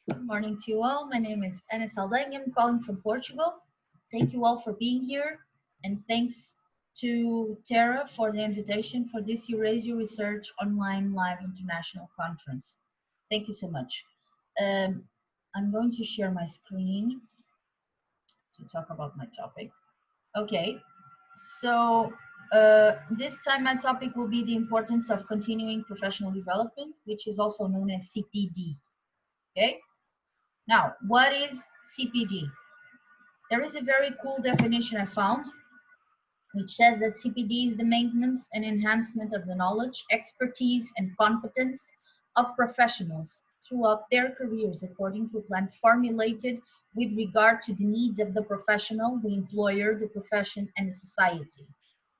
Good morning to you all. My name is Sofia Saldanha. I'm calling from Portugal. Thank you all for being here, and thanks to Tara for the invitation for this Eurasia Research Online Live International Conference. Thank you so much. Um, I'm going to share my screen to talk about my topic. Okay, so this time my topic will be the importance of continuing professional development, which is also known as CPD. Okay, now what is CPD? There is a very cool definition I found, which says that CPD is the maintenance and enhancement of the knowledge, expertise, and competence of professionals throughout their careers according to a plan formulated with regard to the needs of the professional, the employer, the profession, and the society.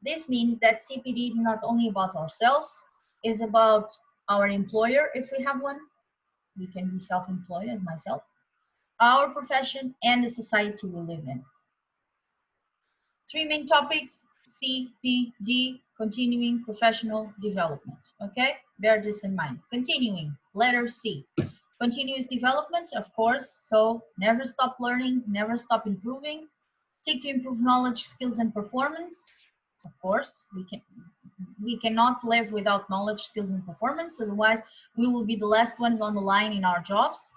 This means that CPD is not only about ourselves, it's about our employer if we have one. We can be self-employed as myself, our profession, and the society we live in. Three main topics: CPD, continuing professional development. Okay, bear this in mind. Continuing, letter C. Continuous development, of course, so never stop learning, never stop improving. Seek to improve knowledge, skills, and performance. Of course, we cannot live without knowledge, skills, and performance, otherwise we will be the last ones on the line in our jobs.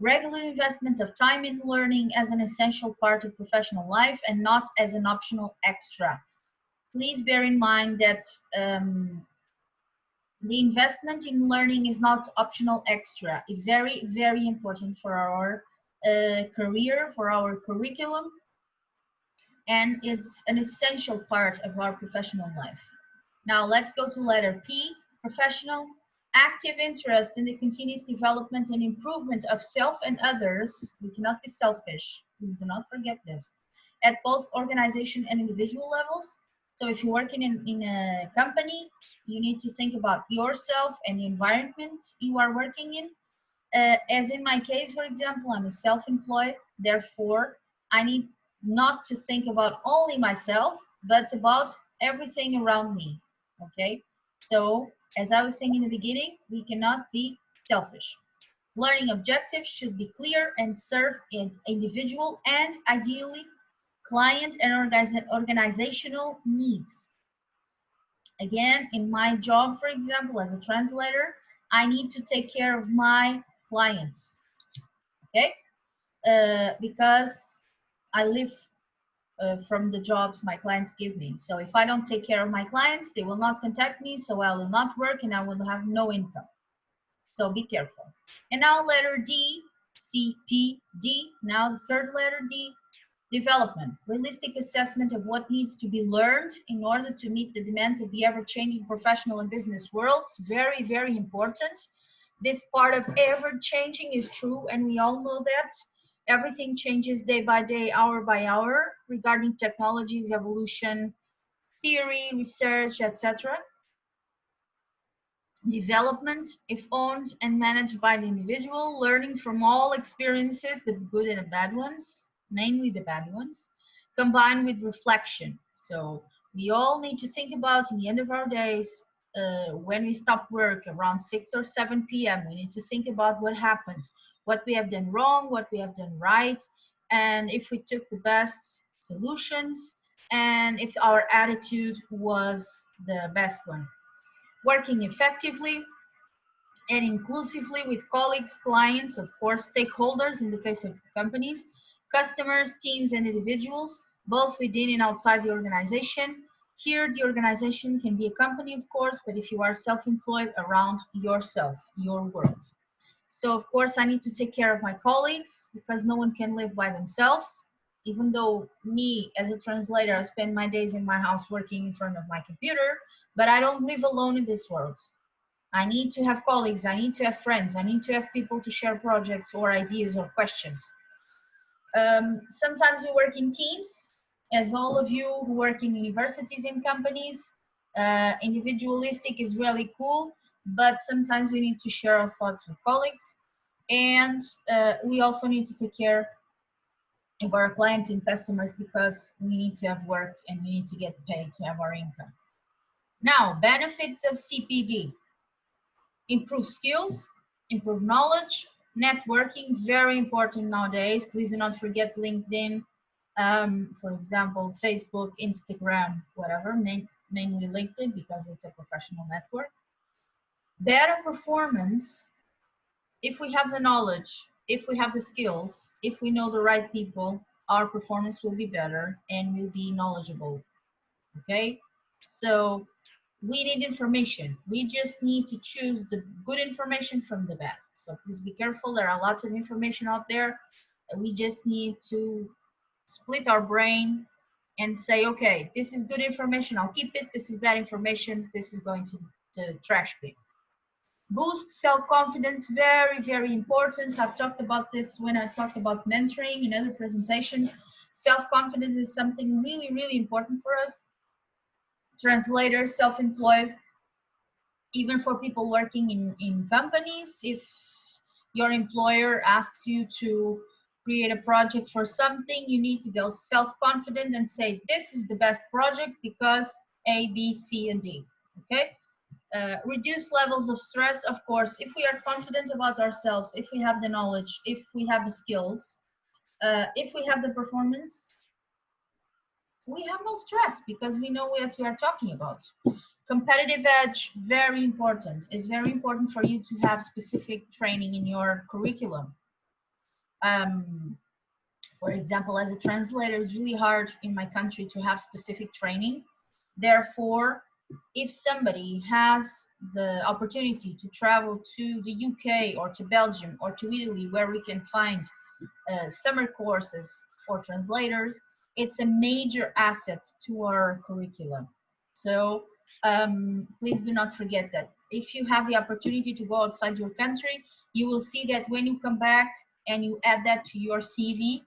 Regular investment of time in learning as an essential part of professional life and not as an optional extra. Please bear in mind that the investment in learning is not optional extra. It's very, very important for our career, for our curriculum, and it's an essential part of our professional life. Now let's go to letter P, professional. Active interest in the continuous development and improvement of self and others. We cannot be selfish. Please do not forget this. At both organization and individual levels. So if you're working in a company, you need to think about yourself and the environment you are working in. As in my case, for example, I'm a self-employed. Therefore, I need not to think about only myself, but about everything around me. Okay? So, as I was saying in the beginning, we cannot be selfish. Learning objectives should be clear and serve individual and ideally client and organizational needs. Again, in my job, for example, as a translator, I need to take care of my clients, okay? Because I live from the jobs my clients give me. So if I don't take care of my clients, they will not contact me, so I will not work and I will have no income. So be careful. And now letter D, CPD, now the third letter D, development. Realistic assessment of what needs to be learned in order to meet the demands of the ever-changing professional and business worlds. Very, very important. This part of ever-changing is true, and we all know that. Everything changes day by day, hour by hour, regarding technologies, evolution, theory, research, etc. Development, if owned and managed by the individual, learning from all experiences, the good and the bad ones, mainly the bad ones, combined with reflection. So we all need to think about in the end of our days, when we stop work around 6 or 7 p.m., we need to think about what happened, what we have done wrong, what we have done right, and if we took the best solutions, and if our attitude was the best one. Working effectively and inclusively with colleagues, clients, of course, stakeholders in the case of companies, customers, teams, and individuals, both within and outside the organization. Here, the organization can be a company, of course, but if you are self-employed, around yourself, your world. So, of course, I need to take care of my colleagues because no one can live by themselves. Even though me, as a translator, I spend my days in my house working in front of my computer, but I don't live alone in this world. I need to have colleagues, I need to have friends, I need to have people to share projects or ideas or questions. Sometimes we work in teams, as all of you who work in universities and companies. Individualistic is really cool, but sometimes we need to share our thoughts with colleagues. And we also need to take care of our clients and customers because we need to have work and we need to get paid to have our income. Now, benefits of CPD. Improve skills, improve knowledge, Networking, very important nowadays. Please do not forget LinkedIn, for example, Facebook, Instagram, whatever, mainly LinkedIn because it's a professional network. Better performance, if we have the knowledge, if we have the skills, if we know the right people, our performance will be better and will be knowledgeable. Okay? So we need information. We just need to choose the good information from the bad. So please be careful. There are lots of information out there. We just need to split our brain and say, okay, this is good information, I'll keep it. This is bad information, this is going to the trash bin. Boost self-confidence, very, very important. I've talked about this when I talked about mentoring in other presentations. Self-confidence is something really, really important for us. Translators, self-employed, even for people working in companies. If your employer asks you to create a project for something, you need to be self-confident and say, this is the best project because A, B, C, and D. Okay? Reduce levels of stress, of course. If we are confident about ourselves, if we have the knowledge, if we have the skills, if we have the performance, we have no stress because we know what we are talking about. Competitive edge, very important. It's very important for you to have specific training in your curriculum. For example, as a translator, it's really hard in my country to have specific training. Therefore, if somebody has the opportunity to travel to the UK or to Belgium or to Italy, where we can find summer courses for translators, it's a major asset to our curriculum. So please do not forget that. If you have the opportunity to go outside your country, you will see that when you come back and you add that to your CV,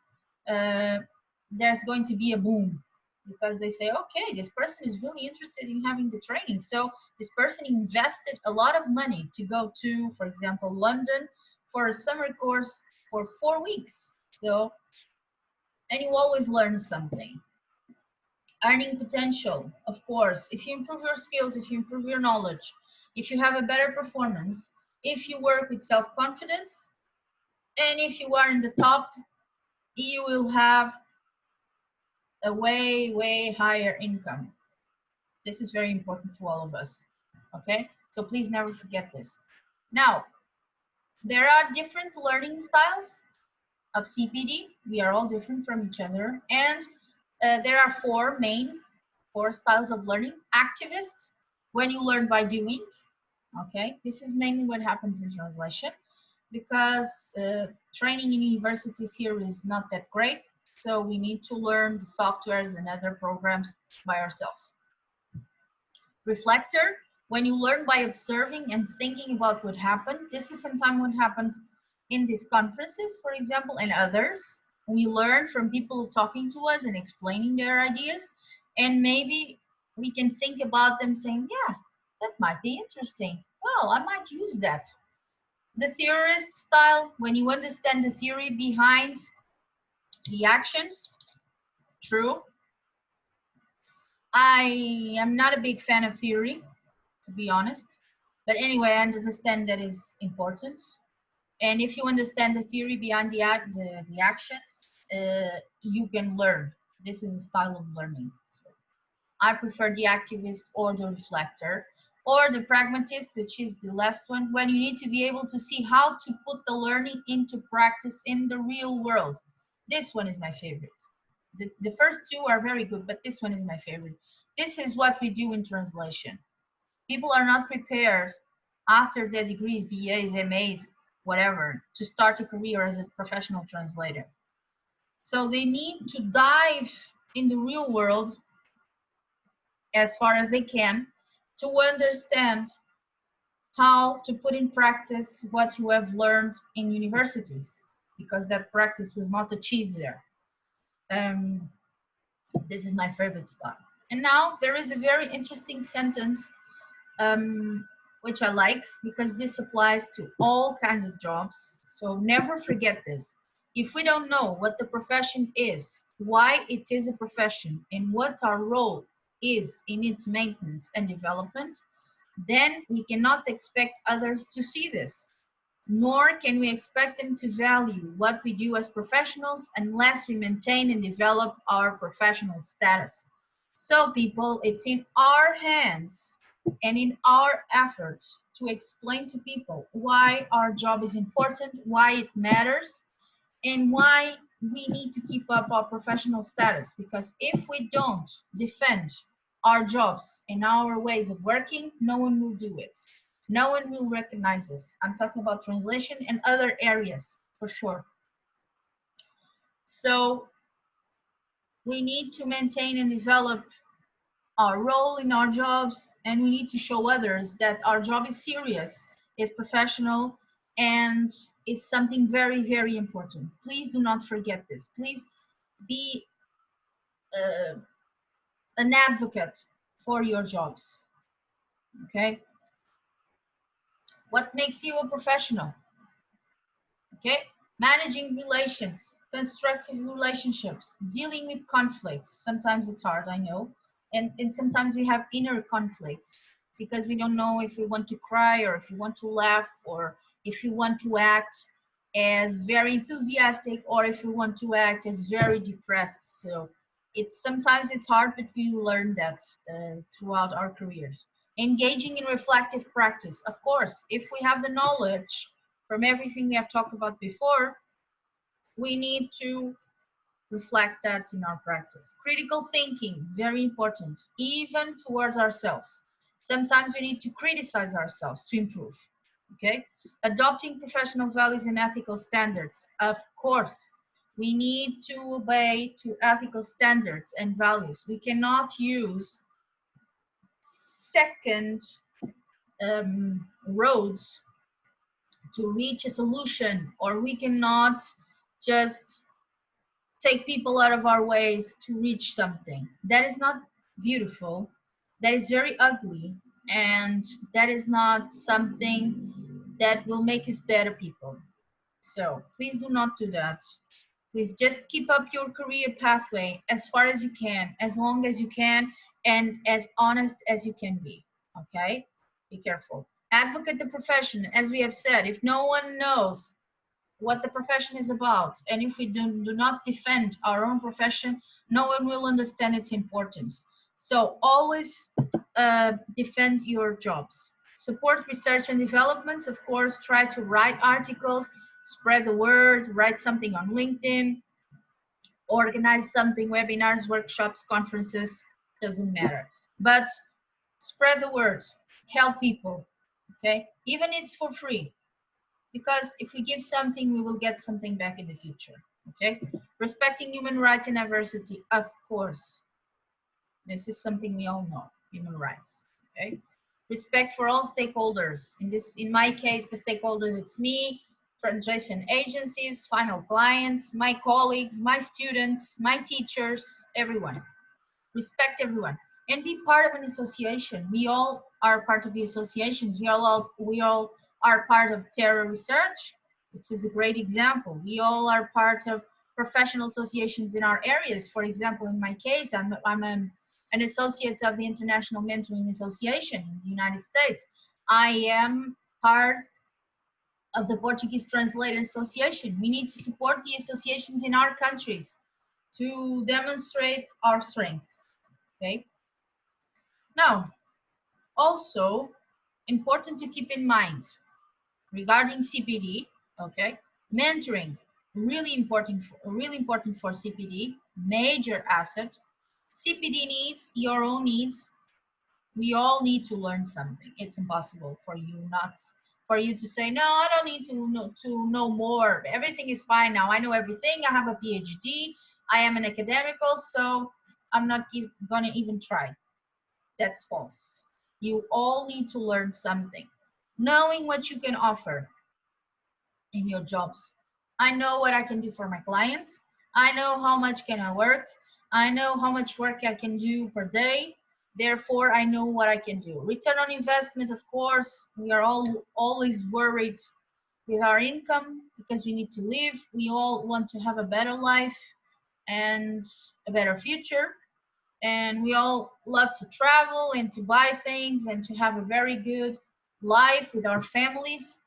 there's going to be a boom because they say, okay, this person is really interested in having the training. So this person invested a lot of money to go to, for example, London for a summer course for 4 weeks. So, and you always learn something. Earning potential, of course. If you improve your skills, if you improve your knowledge, if you have a better performance, if you work with self-confidence, and if you are in the top, you will have a way, way higher income. This is very important to all of us. Okay? So please never forget this. Now, there are different learning styles of CPD. We are all different from each other. And there are four styles of learning. Activist, when you learn by doing. Okay? This is mainly what happens in translation because training in universities here is not that great. So we need to learn the softwares and other programs by ourselves. Reflector, when you learn by observing and thinking about what happened. This is sometimes what happens in these conferences, for example, and others. We learn from people talking to us and explaining their ideas, and maybe we can think about them saying, yeah, that might be interesting. Well, I might use that. The theorist style, when you understand the theory behind the actions. True. I am not a big fan of theory, to be honest. But anyway, I understand that is important. And if you understand the theory behind the actions, you can learn. This is a style of learning. So I prefer the activist or the reflector or the pragmatist, which is the last one, when you need to be able to see how to put the learning into practice in the real world. This one is my favorite. The first two are very good, but this one is my favorite. This is what we do in translation. People are not prepared after their degrees, BAs, MAs, whatever, to start a career as a professional translator. So they need to dive in the real world as far as they can to understand how to put in practice what you have learned in universities, because that practice was not achieved there. This is my favorite style. And now there is a very interesting sentence which I like because this applies to all kinds of jobs. So never forget this. If we don't know what the profession is, why it is a profession, and what our role is in its maintenance and development, then we cannot expect others to see this. nor can we expect them to value what we do as professionals unless we maintain and develop our professional status. So, people, it's in our hands and in our effort to explain to people why our job is important, why it matters, and why we need to keep up our professional status. Because if we don't defend our jobs and our ways of working, no one will do it. No one will recognize us. I'm talking about translation and other areas for sure. So we need to maintain and develop our role in our jobs, and we need to show others that our job is serious, is professional, and is something very, very important. Please do not forget this. Please be uh, an advocate for your jobs. Okay? What makes you a professional? Okay? Managing relations, constructive relationships, dealing with conflicts. Sometimes it's hard, I know. And sometimes we have inner conflicts because we don't know if we want to cry or if we want to laugh or if we want to act as very enthusiastic or if we want to act as very depressed. So it's sometimes it's hard, but we learn that throughout our careers. Engaging in reflective practice. Of course, if we have the knowledge from everything we have talked about before, we need to reflect that in our practice. Critical thinking, very important, even towards ourselves. Sometimes we need to criticize ourselves to improve. Okay? Adopting professional values and ethical standards. Of course, we need to obey to ethical standards and values. We cannot use second roads to reach a solution, or we cannot just take people out of our ways to reach something. That is not beautiful. That is very ugly. And that is not something that will make us better people. So please do not do that. Please just keep up your career pathway as far as you can, as long as you can, and as honest as you can be. Okay? Be careful. Advocate the profession, as we have said. If no one knows what the profession is about, and if we do not defend our own profession, no one will understand its importance. So always defend your jobs. Support research and developments. Of course, try to write articles, spread the word, write something on LinkedIn, organize something, webinars, workshops, conferences, doesn't matter. But spread the word, help people, okay? Even it's for free, because if we give something, we will get something back in the future, okay? Respecting human rights and diversity, of course. This is something we all know, human rights, okay? Respect for all stakeholders. In my case, the stakeholders, it's me, translation agencies, final clients, my colleagues, my students, my teachers, everyone. Respect everyone and be part of an association. We all are part of the associations. We all are part of Terra Research, which is a great example. We all are part of professional associations in our areas. For example, in my case, I'm an associate of the International Mentoring Association in the United States. I am part of the Portuguese Translator Association. We need to support the associations in our countries to demonstrate our strengths. Okay. Now, also important to keep in mind regarding CPD. Okay, mentoring really important for CPD. Major asset. CPD needs your own needs. We all need to learn something. It's impossible for you to say, no, I don't need to know more. Everything is fine now. I know everything. I have a PhD. I am an academical, so I'm not gonna even try. That's false. You all need to learn something. Knowing what you can offer in your jobs. I know what I can do for my clients. I know how much can I work. I know how much work I can do per day. Therefore, I know what I can do. Return on investment, of course, we are all always worried with our income because we need to live. We all want to have a better life and a better future. And we all love to travel and to buy things and to have a very good life with our families.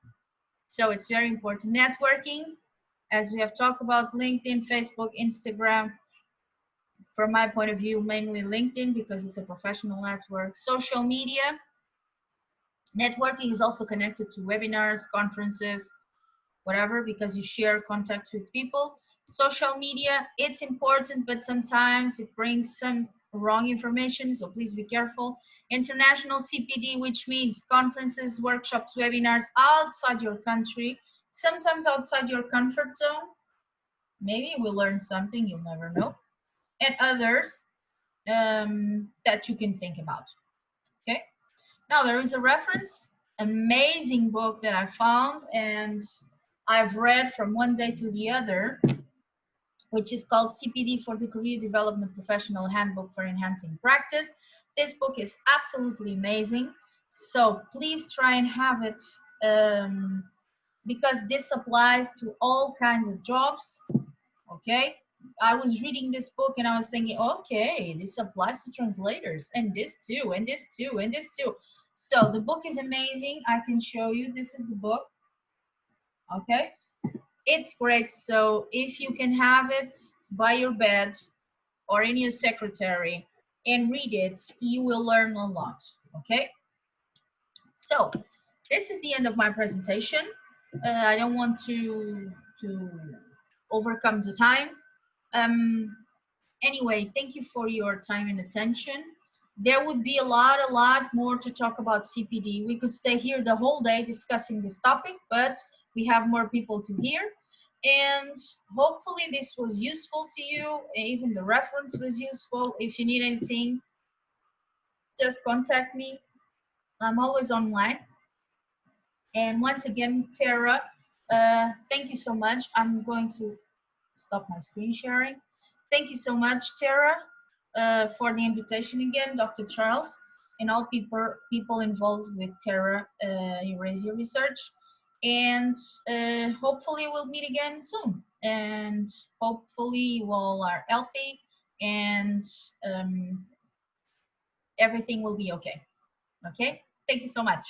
So it's very important. Networking, as we have talked about, LinkedIn, Facebook, Instagram. From my point of view, mainly LinkedIn because it's a professional network. Social media. Networking is also connected to webinars, conferences, whatever, because you share contacts with people. Social media, it's important, but sometimes it brings some wrong information, so please be careful. International CPD, which means conferences, workshops, webinars outside your country, sometimes outside your comfort zone. Maybe you will learn something, you'll never know. And others that you can think about. Okay. Now there is a reference, amazing book that I found and I've read from one day to the other, which is called CPD for the Career Development Professional Handbook for Enhancing Practice. This book is absolutely amazing. So please try and have it because this applies to all kinds of jobs. Okay. I was reading this book and I was thinking, okay, this applies to translators and this too, and this too, and this too. So the book is amazing. I can show you. This is the book. Okay. It's great. So if you can have it by your bed or in your secretary and read it, you will learn a lot. Okay. So this is the end of my presentation. I don't want to overcome the time. Anyway, thank you for your time and attention. There would be a lot more to talk about CPD. We could stay here the whole day discussing this topic, but we have more people to hear. And hopefully this was useful to you. Even the reference was useful. If you need anything, just contact me. I'm always online. And once again, Tara, thank you so much. I'm going to stop my screen sharing. Thank you so much, Tara, for the invitation again, Dr. Charles, and all people involved with Tara Eurasia Research. And hopefully we'll meet again soon. And hopefully you all are healthy and everything will be okay. Okay? Thank you so much.